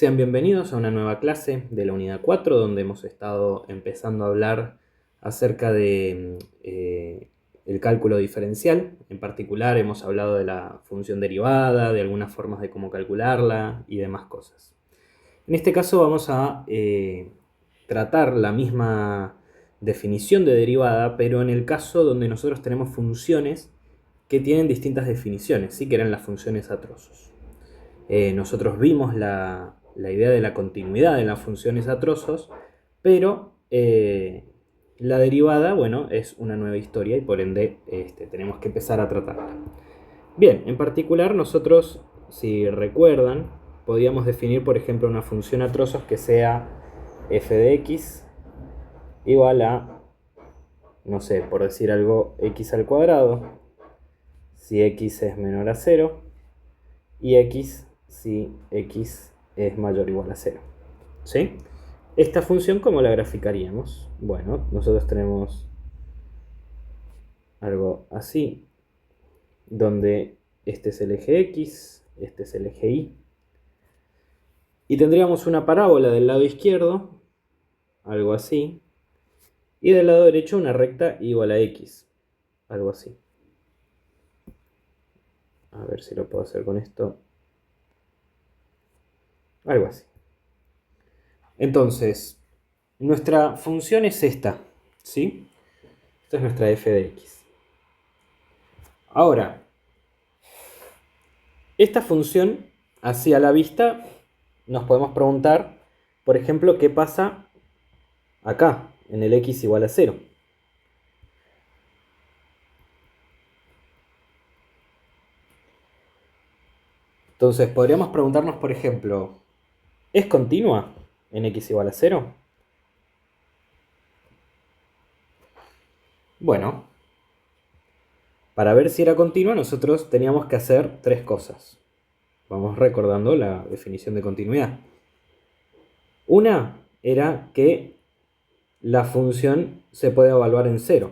Sean bienvenidos a una nueva clase de la unidad 4, donde hemos estado empezando a hablar acerca de el cálculo diferencial. En particular hemos hablado de la función derivada, de algunas formas de cómo calcularla y demás cosas. En este caso vamos a tratar la misma definición de derivada, pero en el caso donde nosotros tenemos funciones que tienen distintas definiciones, ¿sí? Que eran las funciones a trozos. Nosotros vimos la idea de la continuidad en las funciones a trozos, pero la derivada, bueno, es una nueva historia y por ende tenemos que empezar a tratarla. Bien, en particular nosotros, si recuerdan, podíamos definir, por ejemplo, una función a trozos que sea f de x igual a, no sé, por decir algo, x al cuadrado, si x es menor a 0, y x si x es mayor o igual a 0. ¿Sí? Esta función, ¿cómo la graficaríamos? Bueno, nosotros tenemos algo así, donde este es el eje x, este es el eje y. Y tendríamos una parábola del lado izquierdo, algo así, y del lado derecho una recta igual a x, algo así. A ver si lo puedo hacer con esto. Algo así. Entonces, nuestra función es esta, ¿sí? Esta es nuestra f de x. Ahora, esta función, así a la vista, nos podemos preguntar, por ejemplo, qué pasa acá, en el x igual a 0. Entonces, podríamos preguntarnos, por ejemplo, ¿es continua en x igual a 0? Bueno, para ver si era continua, nosotros teníamos que hacer tres cosas. Vamos recordando la definición de continuidad. Una era que la función se puede evaluar en 0,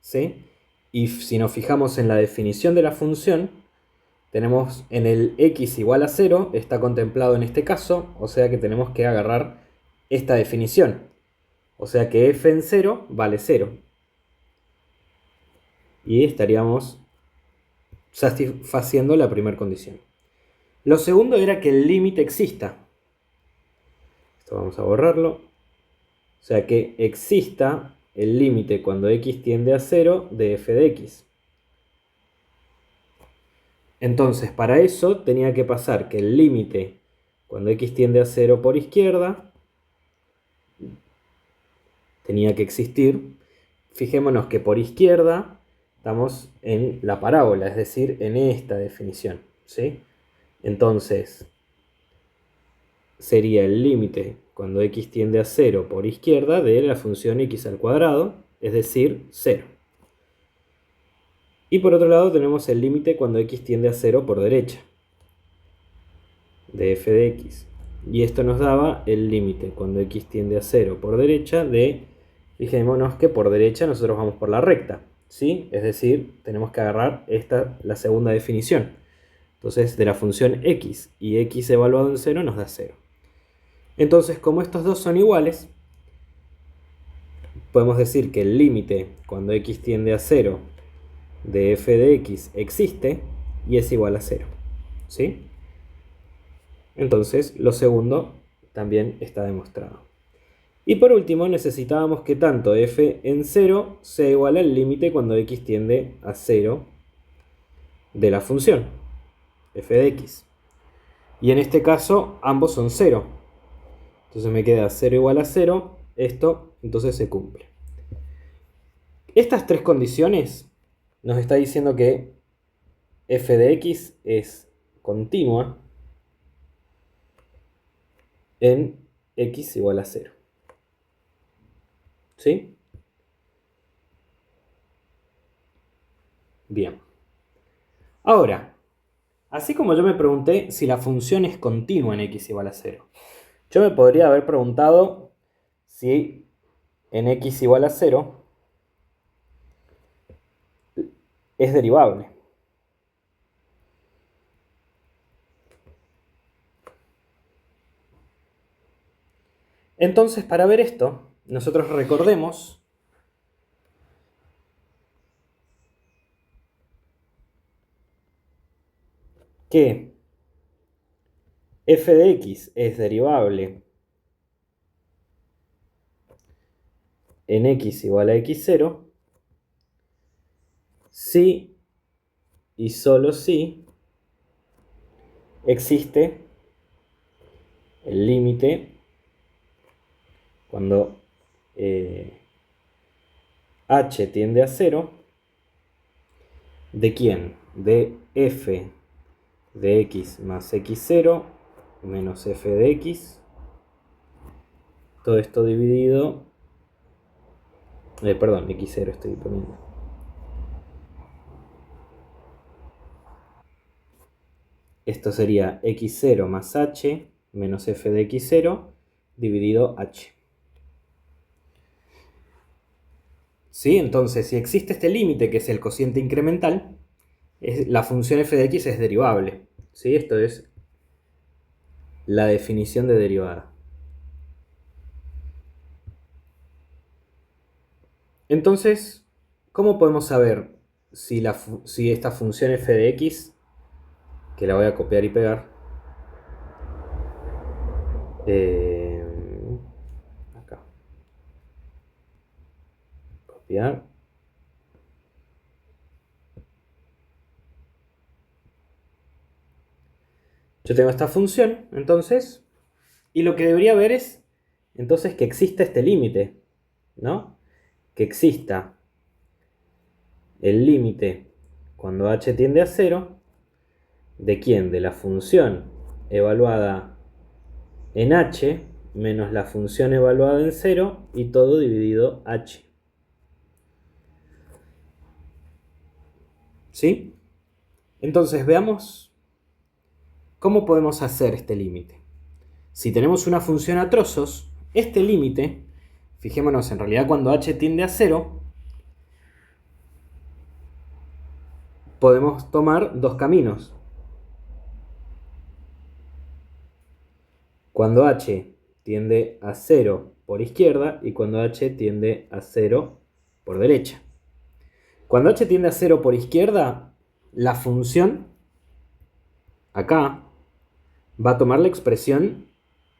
¿sí? Y si nos fijamos en la definición de la función, tenemos en el x igual a 0, está contemplado en este caso, o sea que tenemos que agarrar esta definición. O sea que f en 0 vale 0. Y estaríamos satisfaciendo la primera condición. Lo segundo era que el límite exista. Esto vamos a borrarlo. O sea que exista el límite cuando x tiende a 0 de f de x. Entonces, para eso tenía que pasar que el límite cuando x tiende a 0 por izquierda tenía que existir. Fijémonos que por izquierda estamos en la parábola, es decir, en esta definición, ¿sí? Entonces, sería el límite cuando x tiende a 0 por izquierda de la función x al cuadrado, es decir, 0. Y por otro lado tenemos el límite cuando x tiende a 0 por derecha, de f de x. Y esto nos daba el límite cuando x tiende a 0 por derecha de, fijémonos que por derecha nosotros vamos por la recta, ¿sí? Es decir, tenemos que agarrar la segunda definición. Entonces, de la función x y x evaluado en 0 nos da 0. Entonces, como estos dos son iguales, podemos decir que el límite cuando x tiende a 0 de f de x existe y es igual a 0, ¿sí? Entonces, lo segundo también está demostrado. Y por último, necesitábamos que tanto f en 0 sea igual al límite cuando x tiende a 0 de la función f de x. Y en este caso, ambos son 0. Entonces me queda 0 igual a 0. Esto entonces se cumple. Estas tres condiciones nos está diciendo que f de x es continua en x igual a 0. ¿Sí? Bien. Ahora, así como yo me pregunté si la función es continua en x igual a 0, yo me podría haber preguntado si en x igual a 0 es derivable. Entonces, para ver esto, nosotros recordemos que f de x es derivable en x igual a x0 si y solo si existe el límite cuando h tiende a 0 de quién? De f de x más x0 menos f de x, todo esto dividido, perdón, x0 estoy poniendo. Esto sería x0 más h menos f de x0 dividido h. ¿Sí? Entonces, si existe este límite, que es el cociente incremental, la función f de x es derivable. ¿Sí? Esto es la definición de derivada. Entonces, ¿cómo podemos saber si esta función f de x, que la voy a copiar y pegar, acá, copiar, yo tengo esta función, entonces, y lo que debería ver es, entonces, que exista este límite, ¿no? Que exista el límite cuando h tiende a 0, ¿de quién? De la función evaluada en h menos la función evaluada en 0 y todo dividido h. ¿Sí? Entonces veamos cómo podemos hacer este límite. Si tenemos una función a trozos, este límite, fijémonos, en realidad cuando h tiende a 0, podemos tomar dos caminos. Cuando h tiende a 0 por izquierda y cuando h tiende a 0 por derecha. Cuando h tiende a 0 por izquierda, la función acá va a tomar la expresión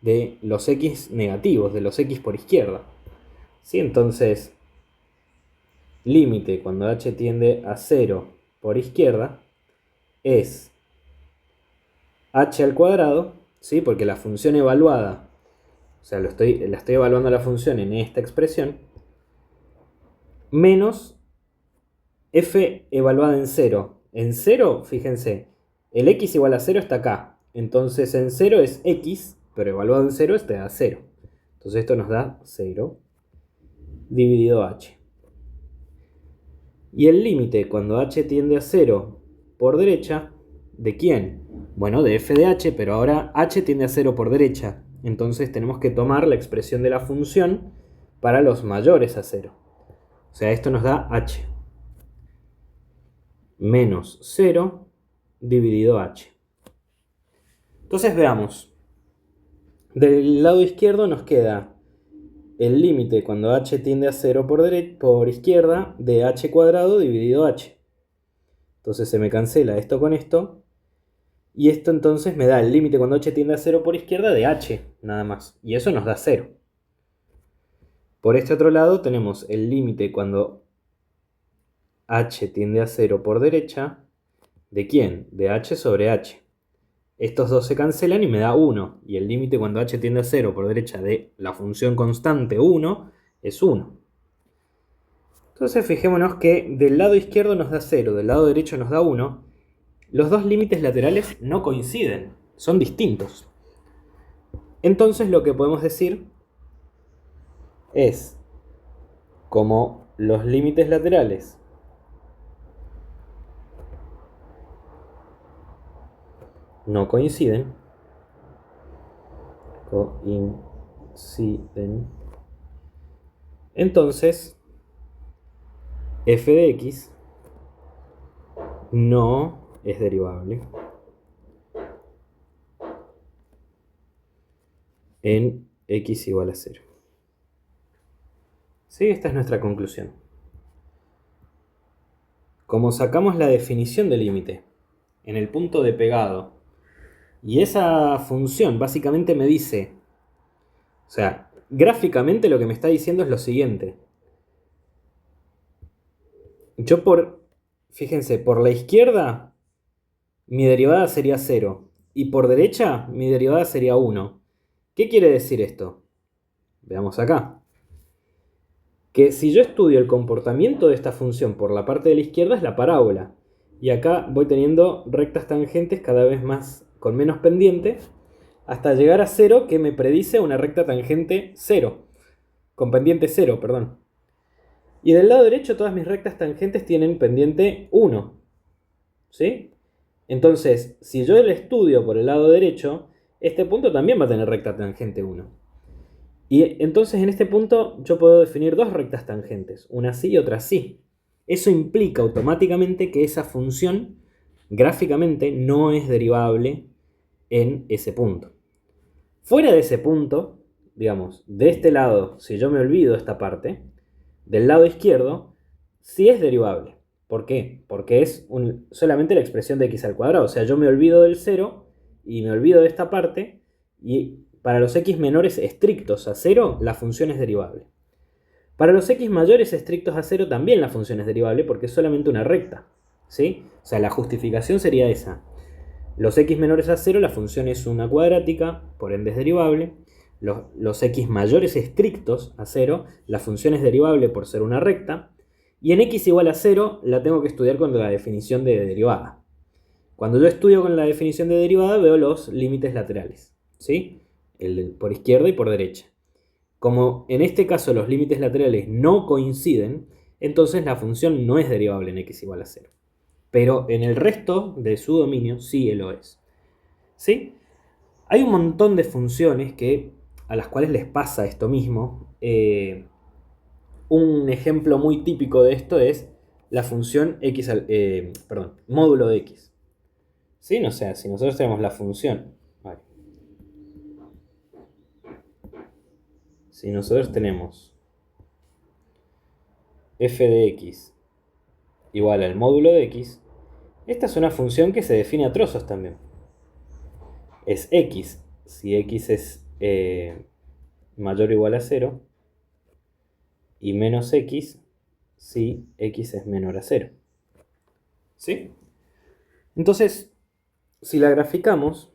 de los x negativos, de los x por izquierda. ¿Sí? Entonces, límite cuando h tiende a 0 por izquierda es h al cuadrado, ¿sí? Porque la función evaluada, o sea, la estoy evaluando la función en esta expresión, menos f evaluada en 0. En 0, fíjense, el x igual a 0 está acá. Entonces en 0 es x, pero evaluado en 0 te da 0. Entonces esto nos da 0 dividido h. Y el límite cuando h tiende a 0 por derecha, ¿de quién? Bueno, de f de h, pero ahora h tiende a 0 por derecha. Entonces tenemos que tomar la expresión de la función para los mayores a 0. O sea, esto nos da h menos 0 dividido h. Entonces veamos. Del lado izquierdo nos queda el límite cuando h tiende a 0 por izquierda de h cuadrado dividido h. Entonces se me cancela esto con esto. Y esto entonces me da el límite cuando h tiende a 0 por izquierda de h, nada más. Y eso nos da 0. Por este otro lado tenemos el límite cuando h tiende a 0 por derecha. ¿De quién? De h sobre h. Estos dos se cancelan y me da 1. Y el límite cuando h tiende a 0 por derecha de la función constante 1 es 1. Entonces fijémonos que del lado izquierdo nos da 0, del lado derecho nos da 1. Los dos límites laterales no coinciden, son distintos. Entonces lo que podemos decir es, como los límites laterales no coinciden, entonces f de x no es derivable en x igual a 0. ¿Sí? Esta es nuestra conclusión. Como sacamos la definición del límite en el punto de pegado, y esa función básicamente me dice, o sea, gráficamente lo que me está diciendo es lo siguiente. Fíjense, por la izquierda mi derivada sería 0 y por derecha mi derivada sería 1. ¿Qué quiere decir esto? Veamos acá. Que si yo estudio el comportamiento de esta función por la parte de la izquierda es la parábola. Y acá voy teniendo rectas tangentes cada vez más con menos pendiente hasta llegar a 0, que me predice una recta tangente 0. Con pendiente 0, perdón. Y del lado derecho todas mis rectas tangentes tienen pendiente 1. ¿Sí? Entonces, si yo el estudio por el lado derecho, este punto también va a tener recta tangente 1. Y entonces en este punto yo puedo definir dos rectas tangentes, una así y otra así. Eso implica automáticamente que esa función gráficamente no es derivable en ese punto. Fuera de ese punto, digamos, de este lado, si yo me olvido esta parte, del lado izquierdo, sí es derivable. ¿Por qué? Porque es solamente la expresión de x al cuadrado. O sea, yo me olvido del 0 y me olvido de esta parte, y para los x menores estrictos a 0, la función es derivable. Para los x mayores estrictos a 0 también la función es derivable porque es solamente una recta. ¿Sí? O sea, la justificación sería esa. Los x menores a 0, la función es una cuadrática, por ende es derivable. Los x mayores estrictos a 0, la función es derivable por ser una recta. Y en x igual a 0 la tengo que estudiar con la definición de derivada. Cuando yo estudio con la definición de derivada veo los límites laterales. ¿Sí? Por izquierda y por derecha. Como en este caso los límites laterales no coinciden, entonces la función no es derivable en x igual a 0. Pero en el resto de su dominio sí lo es. ¿Sí? Hay un montón de funciones a las cuales les pasa esto mismo. Un ejemplo muy típico de esto es la función módulo de x. ¿Sí? O sea, si nosotros tenemos la función... Vale. Si nosotros tenemos f de x igual al módulo de x, esta es una función que se define a trozos también. Es x, si x es mayor o igual a 0, y menos x si x es menor a 0. ¿Sí? Entonces, si la graficamos,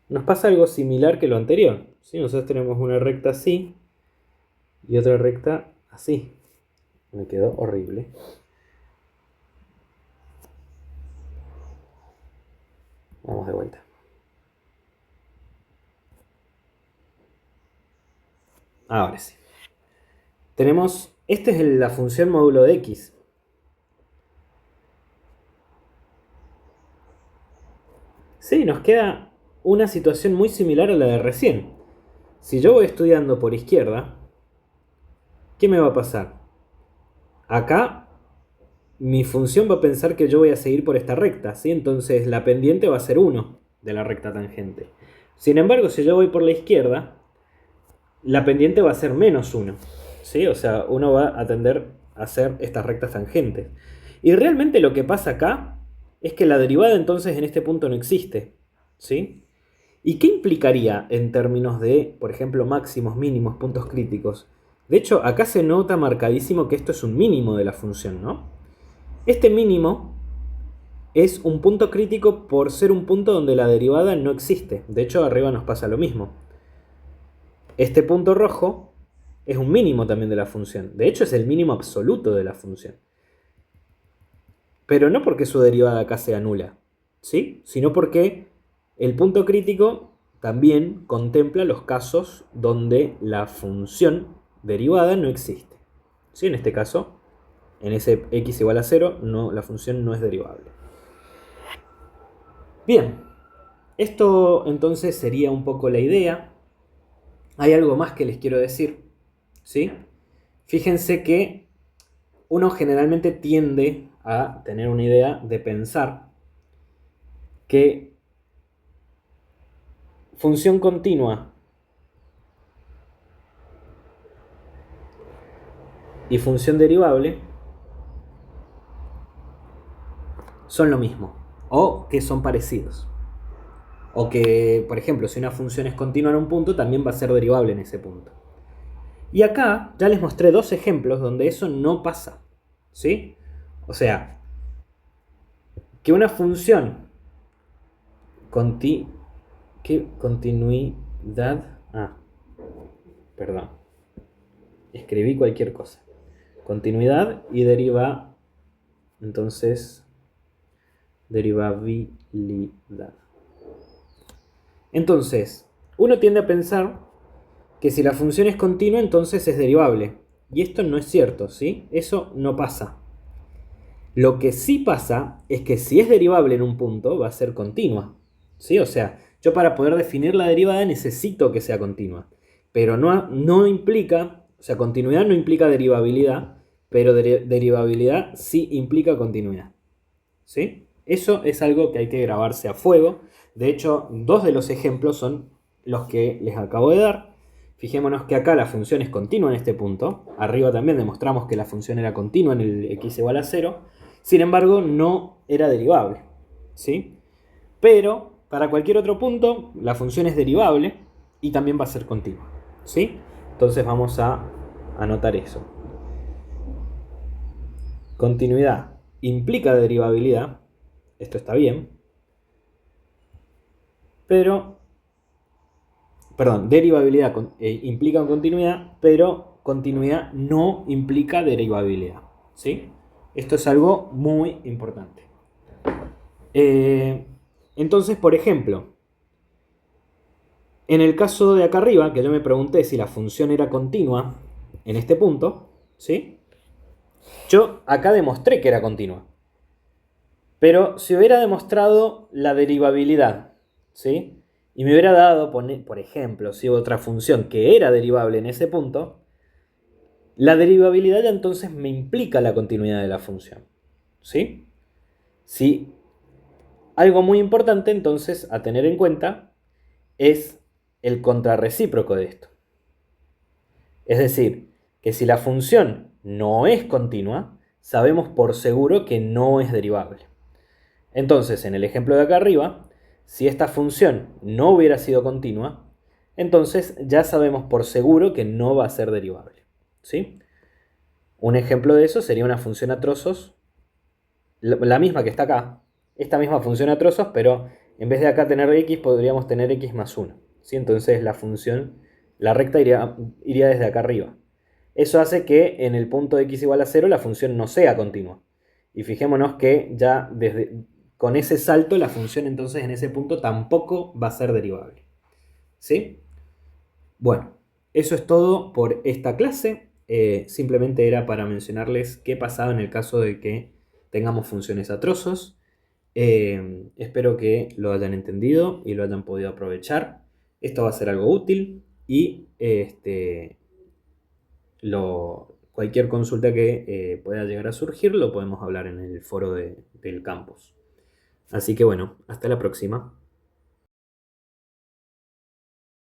nos pasa algo similar que lo anterior. ¿Sí? Nosotros tenemos una recta así y otra recta así. Me quedó horrible. Vamos de vuelta. Ahora sí. Esta es la función módulo de x. Sí, nos queda una situación muy similar a la de recién. Si yo voy estudiando por izquierda, ¿qué me va a pasar? Acá mi función va a pensar que yo voy a seguir por esta recta, ¿sí? Entonces la pendiente va a ser 1 de la recta tangente. Sin embargo, si yo voy por la izquierda, la pendiente va a ser menos 1, ¿sí? O sea, uno va a tender a hacer estas rectas tangentes. Y realmente lo que pasa acá es que la derivada entonces en este punto no existe, ¿sí? ¿Y qué implicaría en términos de, por ejemplo, máximos, mínimos, puntos críticos? De hecho, acá se nota marcadísimo que esto es un mínimo de la función, ¿no? Este mínimo es un punto crítico por ser un punto donde la derivada no existe. De hecho, arriba nos pasa lo mismo. Este punto rojo es un mínimo también de la función. De hecho, es el mínimo absoluto de la función. Pero no porque su derivada acá sea nula, ¿sí? Sino porque el punto crítico también contempla los casos donde la función derivada no existe. ¿Sí? En este caso, en ese x igual a 0, la función no es derivable. Bien, esto entonces sería un poco la idea. Hay algo más que les quiero decir, ¿sí? Fíjense que uno generalmente tiende a tener una idea de pensar que función continua y función derivable son lo mismo, o que son parecidos. O que, por ejemplo, si una función es continua en un punto, también va a ser derivable en ese punto. Y acá ya les mostré dos ejemplos donde eso no pasa. ¿Sí? O sea, que una función continuidad... perdón. Escribí cualquier cosa. Continuidad y deriva... Entonces, derivabilidad. Entonces, uno tiende a pensar que si la función es continua, entonces es derivable. Y esto no es cierto, ¿sí? Eso no pasa. Lo que sí pasa es que si es derivable en un punto, va a ser continua. ¿Sí? O sea, yo para poder definir la derivada necesito que sea continua. Pero no implica, o sea, continuidad no implica derivabilidad, pero derivabilidad sí implica continuidad. ¿Sí? Eso es algo que hay que grabarse a fuego. De hecho, dos de los ejemplos son los que les acabo de dar. Fijémonos que acá la función es continua en este punto. Arriba también demostramos que la función era continua en el x igual a 0. Sin embargo, no era derivable. ¿Sí? Pero para cualquier otro punto, la función es derivable y también va a ser continua. ¿Sí? Entonces vamos a anotar eso. Continuidad implica derivabilidad. Esto está bien. Pero, perdón, derivabilidad implica continuidad, pero continuidad no implica derivabilidad. ¿Sí? Esto es algo muy importante. Entonces, por ejemplo, en el caso de acá arriba, que yo me pregunté si la función era continua en este punto, ¿sí? Yo acá demostré que era continua. Pero si hubiera demostrado la derivabilidad, ¿sí? Y me hubiera dado, por ejemplo, si otra función que era derivable en ese punto, la derivabilidad ya entonces me implica la continuidad de la función. ¿Sí? Sí. Algo muy importante entonces a tener en cuenta es el contrarrecíproco de esto. Es decir, que si la función no es continua, sabemos por seguro que no es derivable. Entonces, en el ejemplo de acá arriba, si esta función no hubiera sido continua, entonces ya sabemos por seguro que no va a ser derivable. ¿Sí? Un ejemplo de eso sería una función a trozos, la misma que está acá, esta misma función a trozos, pero en vez de acá tener x, podríamos tener x más 1. ¿Sí? Entonces la función, la recta iría desde acá arriba. Eso hace que en el punto de x igual a 0 la función no sea continua. Y fijémonos que ya con ese salto la función entonces en ese punto tampoco va a ser derivable. ¿Sí? Bueno, eso es todo por esta clase. Simplemente era para mencionarles qué pasaba en el caso de que tengamos funciones a trozos. Espero que lo hayan entendido y lo hayan podido aprovechar. Esto va a ser algo útil y cualquier consulta que pueda llegar a surgir lo podemos hablar en el foro del campus. Así que bueno, hasta la próxima.